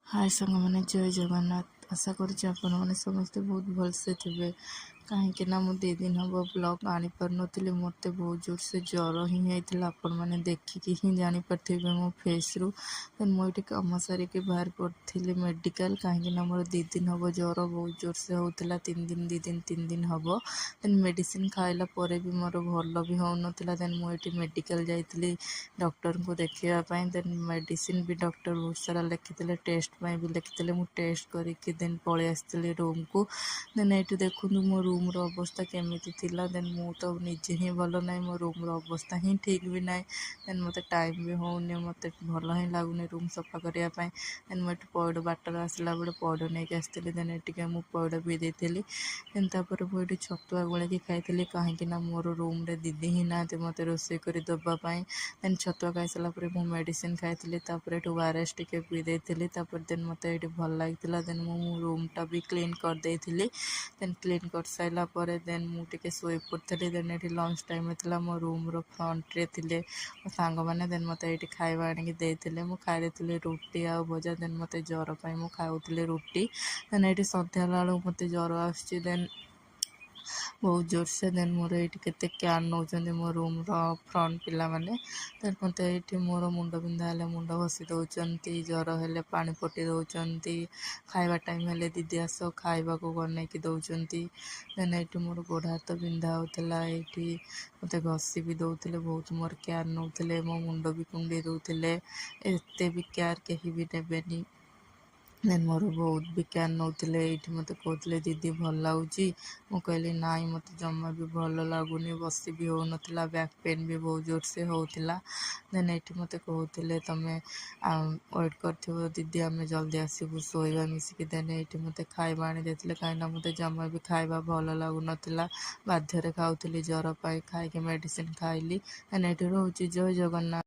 हाय सांग मैंने जय जगन्नाथ। आशा करुँच आपण मैंने समस्ते बहुत भलसे थे। कहीं मु 2 दिन हम ब्लॉग आनी पार नी मत बहुत जोर से ज्वर ही होता आपण मैंने देखिकी ही जापे मो फेस रु। देन मुझे कम सारिक बाहर पड़ी मेडिकल कहीं मोर 2 दिन हम ज्वर बहुत जोर से होता 3 दिन हम। देन मेडिसिन खाइला पर भी मोर भल भी हो नाला। देन मुझे मेडिकल जाइली डॉक्टर को देखापी। देन मेडिसिन भी डॉक्टर बहुत सारा लिखी टेस्ट भी लिखी मुझे टेस्ट करके देन पलि आसी रूम को। देन ये देखूँ मो रूम अवस्था केमी थिला। देन मु तो निजे ही भल ना मो रूम अवस्था ही ठीक भी ना। देन मत टाइम भी होनी मत भल ही लगुनि रूम सफा करने। देन मुझे पौड़ बाटर आसला बेले पौड़ नहीं आसती। देन ये मुझे पौड़ पी देती। देन तापर मुझे छतुआ गोल खाई कहीं मोर रूम रे दीदी ही ना मत रोसे कर देवाई। देन छतुआ खाई सारा मुझे मेडिसिन खाई ORS टे पी देती। देन मत ये भल लगी। देन मु रूम टा भी क्लीन कर देती। देन क्लीन कर सारा पर देन मुझे शोई पड़ी। देन ये लंच टाइम था मो रूम रो फ्रंट रे थे मो सांग मैंने। देन मत ये खाଇବା आनिकी मुझे खाई रुटी आ भजा। देन मत ज्वर पाई मु खाऊली रुटी। देन ये सन्ध्या बेलू मत ज्वर आसुची देन बहुत जोर से। देन मोर ये केयर नौ मो रूम फ्रंट पिला माने। देन मत ये मोर मुंड बिंधा मुंड घसी दौरान ज्वर हेले पानी पटी दौरान खाଇବା टाइम हेले दीदी आस खावा को बनईकी दौरान। देन ये मोर गोड़ हाथ बिंधा होता ये मत घसी भी दौले बहुत मोर केयर नौले मो मुंड भी कुंडे दौले एत भी केयर कहीं भी नेबेनी। देन मोर बहुत भी केयर नौले ये मत कहते दीदी भल लगुच। मु कहली नाई मत जमा भी भल लगुनि बसी भी हो नाला बैक पेन भी बहुत जोर से होता। देन ये मत कहते तुम्हें वेट कर दीदी आम जल्दी आसबू शोवा मिसिकी। देन ये मत खाଇବା आनी देते कहीं मत जमा भी खाଇବା भल लगुन बाध्य खाऊली ज्वर पाई खाई मेडिसिन खाइली। देन ये रोचे जय जगन्नाथ।